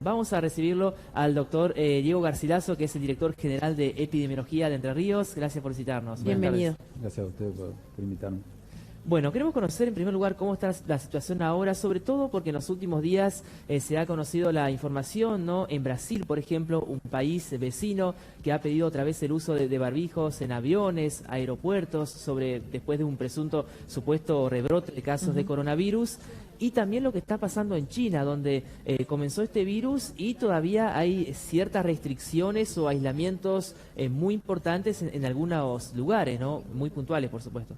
Vamos a recibirlo al doctor Diego Garcilaso, que es el director general de Epidemiología de Entre Ríos. Gracias por visitarnos. Bienvenido. Gracias a usted por invitarme. Bueno, queremos conocer en primer lugar cómo está la situación ahora, sobre todo porque en los últimos días se ha conocido la información, ¿no? En Brasil, por ejemplo, un país vecino que ha pedido otra vez el uso de barbijos en aviones, aeropuertos, después de un supuesto rebrote de casos de coronavirus. Y también lo que está pasando en China, donde comenzó este virus y todavía hay ciertas restricciones o aislamientos muy importantes en algunos lugares, ¿no? Muy puntuales, por supuesto.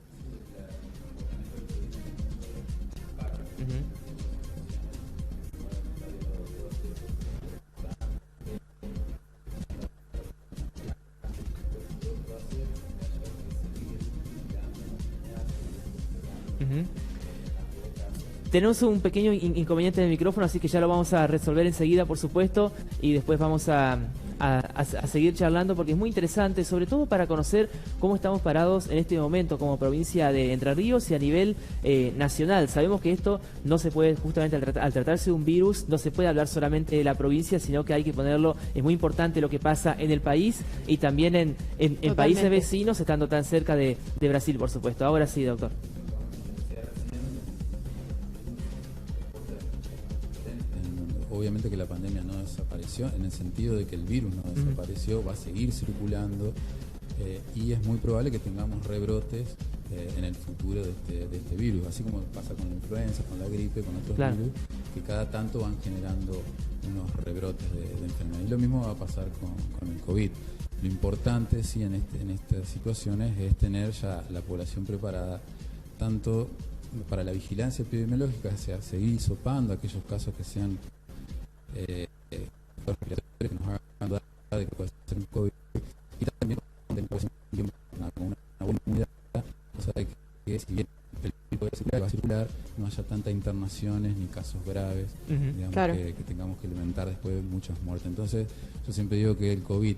Tenemos un pequeño inconveniente en el micrófono, así que ya lo vamos a resolver enseguida, por supuesto, y después vamos a seguir charlando porque es muy interesante, sobre todo para conocer cómo estamos parados en este momento como provincia de Entre Ríos y a nivel nacional. Sabemos que esto no se puede, justamente al tratarse de un virus, no se puede hablar solamente de la provincia, sino que hay que ponerlo, es muy importante lo que pasa en el país y también en países vecinos, estando tan cerca de Brasil, por supuesto. Ahora sí, doctor. Obviamente que la pandemia no desapareció, en el sentido de que el virus no desapareció, va a seguir circulando y es muy probable que tengamos rebrotes en el futuro de este virus, así como pasa con la influenza, con la gripe, con otros virus, que cada tanto van generando unos rebrotes de enfermedad. Y lo mismo va a pasar con el COVID. Lo importante, sí, en estas situaciones es tener ya la población preparada, tanto para la vigilancia epidemiológica, o sea, seguir hisopando aquellos casos que sean que nos hagan dudar de que puede ser un COVID, y también con una buena inmunidad, o sea, que si bien el virus va a circular, no haya tantas internaciones ni casos graves, digamos, que tengamos que lamentar después de muchas muertes. Entonces, yo siempre digo que el COVID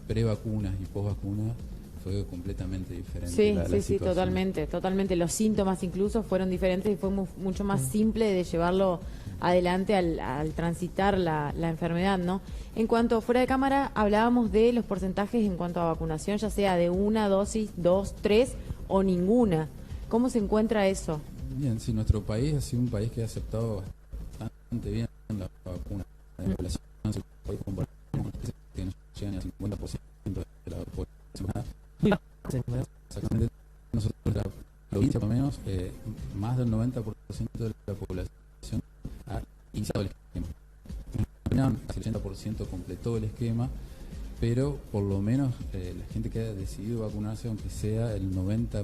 pre-vacunas y post-vacunas fue completamente diferente. Sí, totalmente. Los síntomas incluso fueron diferentes y fue mucho más simple de llevarlo adelante al transitar la enfermedad, ¿no? En cuanto fuera de cámara, hablábamos de los porcentajes en cuanto a vacunación, ya sea de una dosis, 2, 3 o ninguna. ¿Cómo se encuentra eso? Bien, sí, nuestro país ha sido un país que ha aceptado bastante bien la vacuna. La población se puede comparar con países que no llegan al 50% de la población. Exactamente, nosotros la provincia, por lo menos, más del 90% de la población ha iniciado el esquema. Casi el 80% completó el esquema, pero por lo menos la gente que ha decidido vacunarse, aunque sea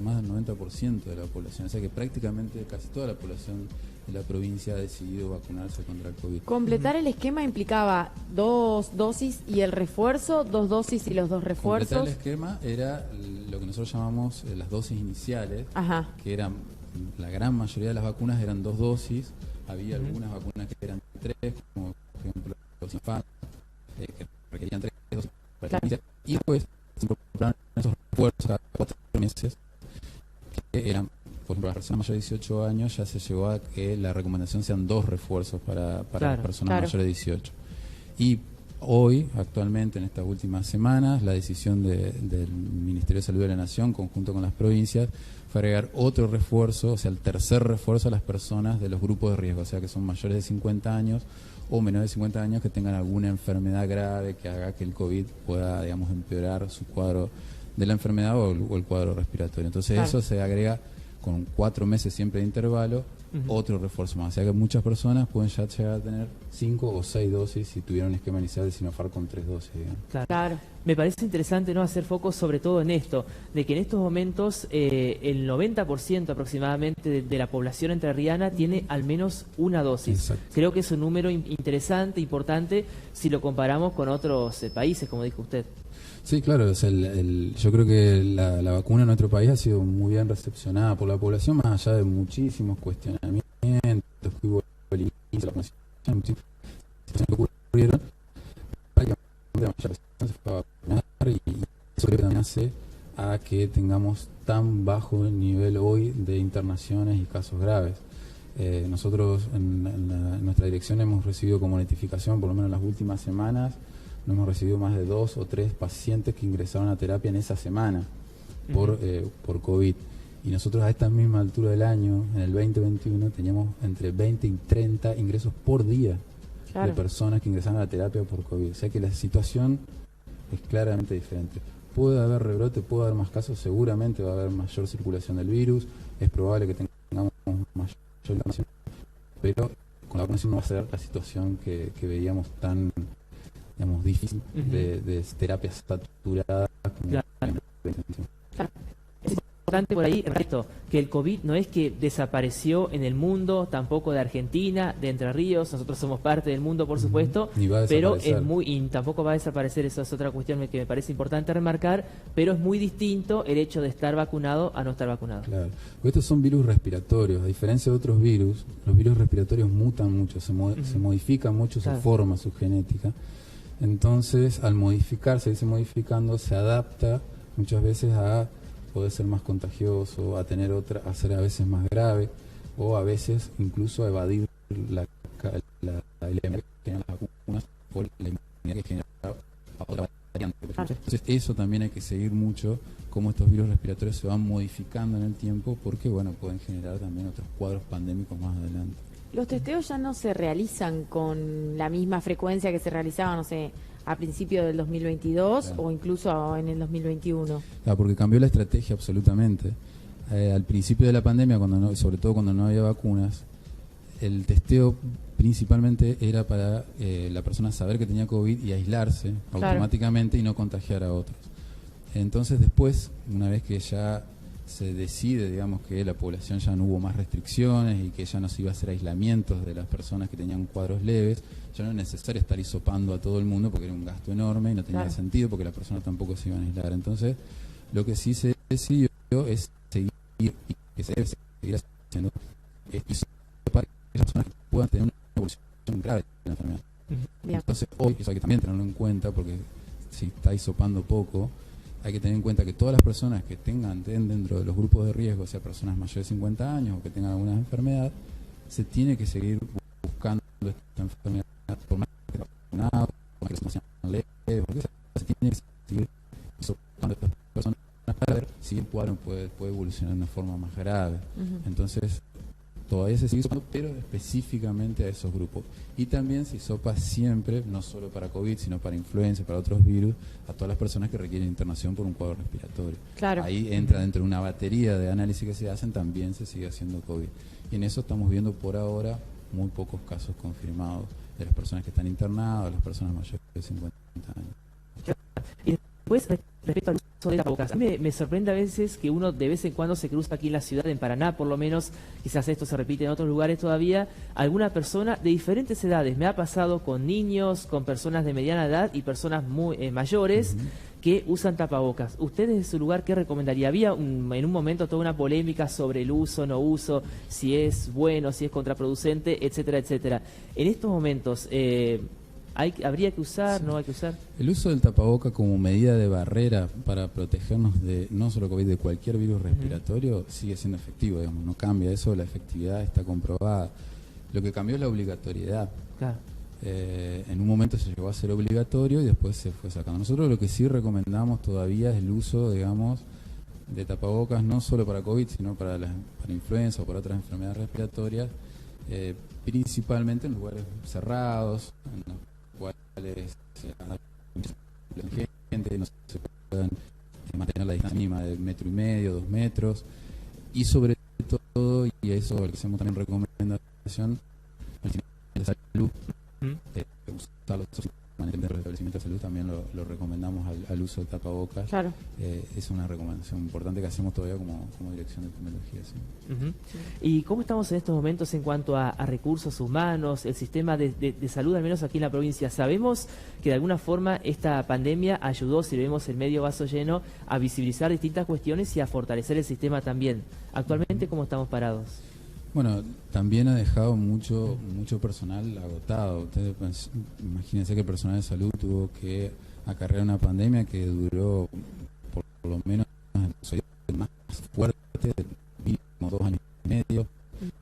más del 90% de la población, o sea que prácticamente casi toda la población de la provincia ha decidido vacunarse contra el COVID. Completar el esquema implicaba 2 dosis y el refuerzo, 2 dosis y los 2 refuerzos. Completar el esquema era lo que nosotros llamamos las dosis iniciales, que eran, la gran mayoría de las vacunas eran 2 dosis, había algunas vacunas que eran 3, como por ejemplo los infantes, que requerían 3 dosis para iniciar, y después se incorporaron esos refuerzos a 4 meses, que eran, por ejemplo, las personas mayores de 18 años ya se llegó a que la recomendación sean 2 refuerzos para las personas mayores de 18. Y hoy, actualmente, en estas últimas semanas, la decisión del Ministerio de Salud de la Nación, conjunto con las provincias, fue agregar otro refuerzo, o sea, el tercer refuerzo a las personas de los grupos de riesgo, o sea, que son mayores de 50 años o menores de 50 años que tengan alguna enfermedad grave que haga que el COVID pueda, digamos, empeorar su cuadro de la enfermedad o el cuadro respiratorio. Entonces eso se agrega con 4 meses siempre de intervalo, otro refuerzo más. O sea que muchas personas pueden ya llegar a tener 5 o 6 dosis si tuvieron un esquema inicial de Sinopharm con 3 dosis. Claro. Me parece interesante, ¿no?, hacer foco sobre todo en esto, de que en estos momentos el 90% aproximadamente de la población entrerriana tiene al menos una dosis. Exacto. Creo que es un número interesante, importante, si lo comparamos con otros países, como dijo usted. Sí, claro, o sea, yo creo que la vacuna en nuestro país ha sido muy bien recepcionada por la población, más allá de muchísimos cuestionamientos que hubo al inicio de la vacunación, muchísimas situaciones que ocurrieron, prácticamente la mayoría de las personas se fue a vacunar, y eso creo que también hace a que tengamos tan bajo el nivel hoy de internaciones y casos graves. Nosotros en nuestra dirección hemos recibido como notificación, por lo menos en las últimas semanas, no hemos recibido más de 2 o 3 pacientes que ingresaron a terapia en esa semana por COVID. Y nosotros a esta misma altura del año, en el 2021, teníamos entre 20 y 30 ingresos por día de personas que ingresaron a la terapia por COVID. O sea que la situación es claramente diferente. Puede haber rebrote, puede haber más casos, seguramente va a haber mayor circulación del virus, es probable que tengamos mayor vacunación, pero con la vacunación no va a ser la situación que veíamos tan, digamos, difícil de terapia saturada como en el 2021. Es importante por ahí, Ernesto, que el COVID no es que desapareció en el mundo, tampoco de Argentina, de Entre Ríos, nosotros somos parte del mundo, por supuesto, pero es y tampoco va a desaparecer, eso es otra cuestión que me parece importante remarcar, pero es muy distinto el hecho de estar vacunado a no estar vacunado. Claro, estos son virus respiratorios, a diferencia de otros virus, los virus respiratorios mutan mucho, se modifica mucho su forma, su genética, entonces al modificarse, irse modificando, se adapta muchas veces a poder ser más contagioso, a tener a ser a veces más grave, o a veces incluso a evadir la inmunidad que generan las vacunas o la inmunidad que genera otra variante. Entonces eso también hay que seguir mucho, cómo estos virus respiratorios se van modificando en el tiempo, porque bueno, pueden generar también otros cuadros pandémicos más adelante. Los testeos ya no se realizan con la misma frecuencia que se realizaban, no sé, a principios del 2022 o incluso en el 2021. Claro, porque cambió la estrategia absolutamente. Al principio de la pandemia, sobre todo cuando no había vacunas, el testeo principalmente era para la persona saber que tenía COVID y aislarse automáticamente y no contagiar a otros. Entonces después, una vez que ya se decide, digamos, que la población ya no hubo más restricciones y que ya no se iba a hacer aislamientos de las personas que tenían cuadros leves, ya no es necesario estar hisopando a todo el mundo porque era un gasto enorme y no tenía sentido porque las personas tampoco se iban a aislar. Entonces, lo que sí se decidió es seguir y que se debe seguir haciendo para que las personas puedan tener una evolución grave de la enfermedad. Entonces, hoy eso hay que también tenerlo en cuenta porque si está hisopando poco, hay que tener en cuenta que todas las personas que estén dentro de los grupos de riesgo, sea personas mayores de 50 años o que tengan alguna enfermedad, se tiene que seguir buscando esta enfermedad por más que esté vacunado, por más que sean leves, porque se tiene que seguir hisopando a estas personas para ver si el cuadro puede evolucionar de una forma más grave. Entonces, todavía se sigue hisopando, pero específicamente a esos grupos. Y también se hisopa siempre, no solo para COVID, sino para influenza, para otros virus, a todas las personas que requieren internación por un cuadro respiratorio. Ahí entra dentro de una batería de análisis que se hacen, también se sigue haciendo COVID. Y en eso estamos viendo por ahora muy pocos casos confirmados de las personas que están internadas, de las personas mayores de 50 años. Y después, respecto al uso de tapabocas, a mí me sorprende a veces que uno de vez en cuando se cruza aquí en la ciudad, en Paraná por lo menos, quizás esto se repite en otros lugares todavía, alguna persona de diferentes edades. Me ha pasado con niños, con personas de mediana edad y personas muy mayores que usan tapabocas. ¿Usted desde su lugar qué recomendaría? Había en un momento toda una polémica sobre el uso, no uso, si es bueno, si es contraproducente, etcétera, etcétera. En estos momentos, ¿habría que usar, no hay que usar? El uso del tapaboca como medida de barrera para protegernos de no solo COVID, de cualquier virus respiratorio, sigue siendo efectivo, digamos, no cambia eso, la efectividad está comprobada. Lo que cambió es la obligatoriedad. Claro. En un momento se llegó a ser obligatorio y después se fue sacando. Nosotros lo que sí recomendamos todavía es el uso, digamos, de tapabocas no solo para COVID, sino para influenza o para otras enfermedades respiratorias, principalmente en lugares cerrados, en los cuales la gente no se puedan mantener la distancia mínima de 1,5 metros, 2 metros, y sobre todo, y eso es lo que hacemos también recomendación, al final de salud, usar los establecimientos de salud también lo recomendamos al uso de tapabocas. Claro. Es una recomendación importante que hacemos todavía como dirección de epidemiología. ¿Sí? ¿Y cómo estamos en estos momentos en cuanto a recursos humanos, el sistema de salud, al menos aquí en la provincia? Sabemos que de alguna forma esta pandemia ayudó, si vemos el medio vaso lleno, a visibilizar distintas cuestiones y a fortalecer el sistema también. Actualmente, ¿cómo estamos parados? Bueno, también ha dejado mucho personal agotado. Ustedes imagínense que el personal de salud tuvo que acarrear una pandemia que duró por lo menos el más fuerte, mínimo 2 años y medio.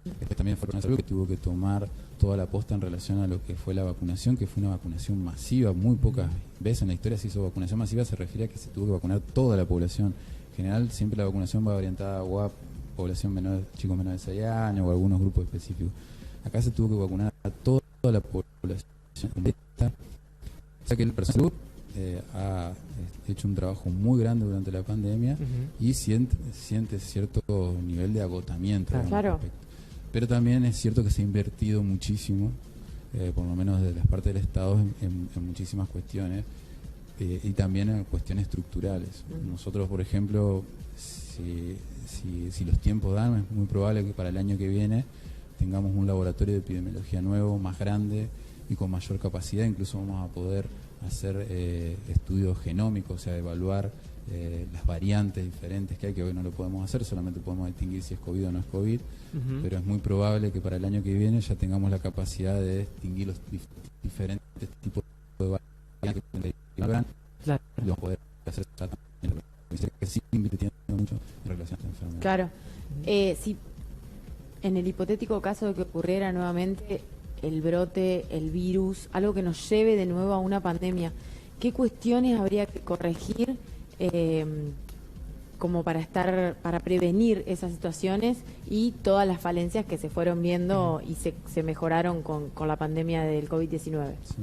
Después también fue Salud, que tuvo que tomar toda la posta en relación a lo que fue la vacunación, que fue una vacunación masiva. Muy pocas veces en la historia se hizo vacunación masiva, se refiere a que se tuvo que vacunar toda la población. En general siempre la vacunación va orientada a población menor, chicos menores de 6 años o algunos grupos específicos. Acá se tuvo que vacunar a toda la población completa. O sea que el personal de salud ha hecho un trabajo muy grande durante la pandemia y siente cierto nivel de agotamiento. Claro. Pero también es cierto que se ha invertido muchísimo, por lo menos desde las partes del Estado, en muchísimas cuestiones y también en cuestiones estructurales. Nosotros, por ejemplo, si los tiempos dan, es muy probable que para el año que viene tengamos un laboratorio de epidemiología nuevo, más grande y con mayor capacidad. Incluso vamos a poder hacer estudios genómicos, o sea, evaluar las variantes diferentes que hay, que hoy no lo podemos hacer, solamente podemos distinguir si es COVID o no es COVID, pero es muy probable que para el año que viene ya tengamos la capacidad de distinguir los diferentes tipos de variantes que habrán, claro. Y vamos a poder hacer también, que sí invirtiendo mucho en relación a esta enfermedad. Claro. Si en el hipotético caso de que ocurriera nuevamente el brote, el virus, algo que nos lleve de nuevo a una pandemia, ¿qué cuestiones habría que corregir como para prevenir esas situaciones y todas las falencias que se fueron viendo y se mejoraron con la pandemia del COVID-19? Sí.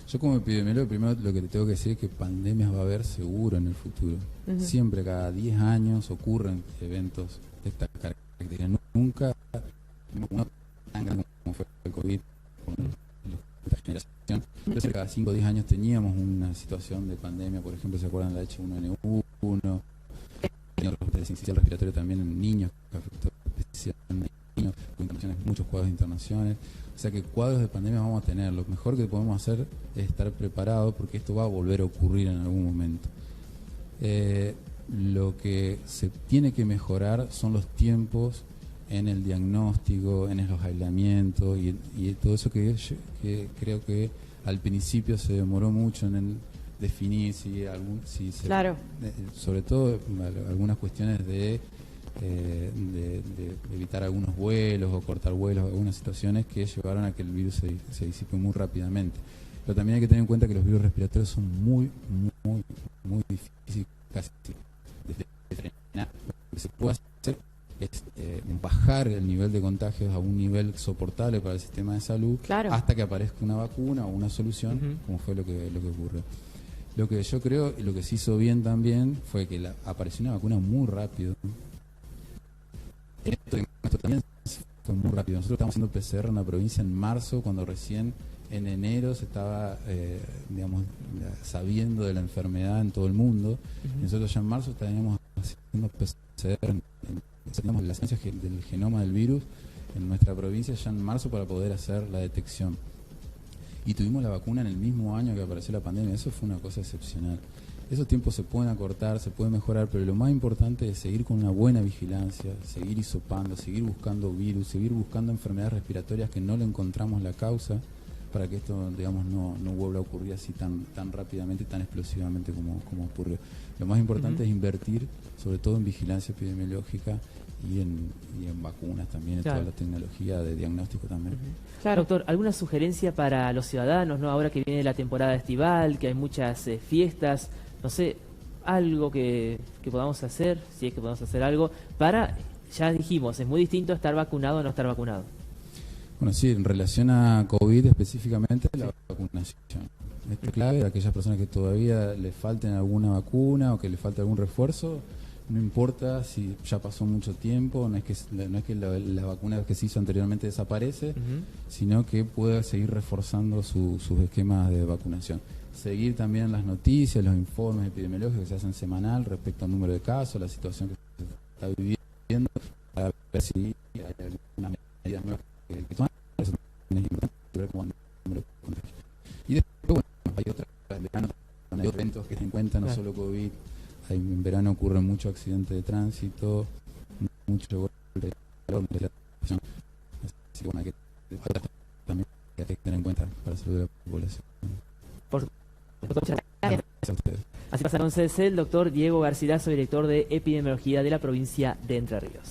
Yo como epidemiólogo, primero lo que te tengo que decir es que pandemias va a haber seguro en el futuro. Siempre, cada 10 años ocurren eventos de esta característica. Nunca uno tan grande como fue el COVID con esta generación. Entonces, cada 5 o 10 años teníamos una situación de pandemia. Por ejemplo, ¿se acuerdan de la H1N1? El sincicial respiratorio también en niños, que afectó especialmente a niños, con muchos cuadros de internaciones. O sea que cuadros de pandemia vamos a tener. Lo mejor que podemos hacer es estar preparados, porque esto va a volver a ocurrir en algún momento. Lo que se tiene que mejorar son los tiempos en el diagnóstico, en los aislamientos y todo eso que creo que al principio se demoró mucho en definir claro. Sobre todo algunas cuestiones de evitar algunos vuelos o cortar vuelos, algunas situaciones que llevaron a que el virus se disipe muy rápidamente. Pero también hay que tener en cuenta que los virus respiratorios son muy difíciles casi de frenar. Lo que se puede hacer es bajar el nivel de contagios a un nivel soportable para el sistema de salud, claro, hasta que aparezca una vacuna o una solución, como fue lo que ocurrió. Lo que yo creo, y lo que se hizo bien también, fue que apareció una vacuna muy rápido. Esto también fue muy rápido. Nosotros estábamos haciendo PCR en la provincia en marzo, cuando recién en enero se estaba, sabiendo de la enfermedad en todo el mundo. Nosotros ya en marzo estábamos haciendo PCR, teníamos las ciencias del genoma del virus en nuestra provincia ya en marzo para poder hacer la detección. Y tuvimos la vacuna en el mismo año que apareció la pandemia. Eso fue una cosa excepcional. Esos tiempos se pueden acortar, se pueden mejorar, pero lo más importante es seguir con una buena vigilancia, seguir hisopando, seguir buscando virus, seguir buscando enfermedades respiratorias que no le encontramos la causa, para que esto, digamos, no vuelva a ocurrir así tan rápidamente y tan explosivamente como ocurrió. Lo más importante es invertir, sobre todo en vigilancia epidemiológica y en vacunas también, claro, en toda la tecnología de diagnóstico también. Claro. Doctor, ¿alguna sugerencia para los ciudadanos, no, ahora que viene la temporada estival, que hay muchas fiestas, no sé, algo que podamos hacer, si es que podemos hacer algo, para, ya dijimos, es muy distinto estar vacunado o no estar vacunado? Bueno, sí, en relación a COVID específicamente, la vacunación es clave. A aquellas personas que todavía les falten alguna vacuna o que les falte algún refuerzo, no importa si ya pasó mucho tiempo, no es que la vacuna que se hizo anteriormente desaparece, sino que pueda seguir reforzando sus esquemas de vacunación. Seguir también las noticias, los informes epidemiológicos que se hacen semanal respecto al número de casos, la situación que se está viviendo, para ver si hay alguna medida nueva que tomar. Eso es importante, ver cómo el número de contagios. Y después, bueno, hay otros eventos que se encuentran, no solo COVID. En verano ocurre mucho accidente de tránsito, mucho golpe de calor, así que bueno, hay que también hay que tener en cuenta para la salud de la población. Por supuesto, muchas gracias a ustedes. Así pasa entonces el doctor Diego Garcilaso, director de epidemiología de la provincia de Entre Ríos.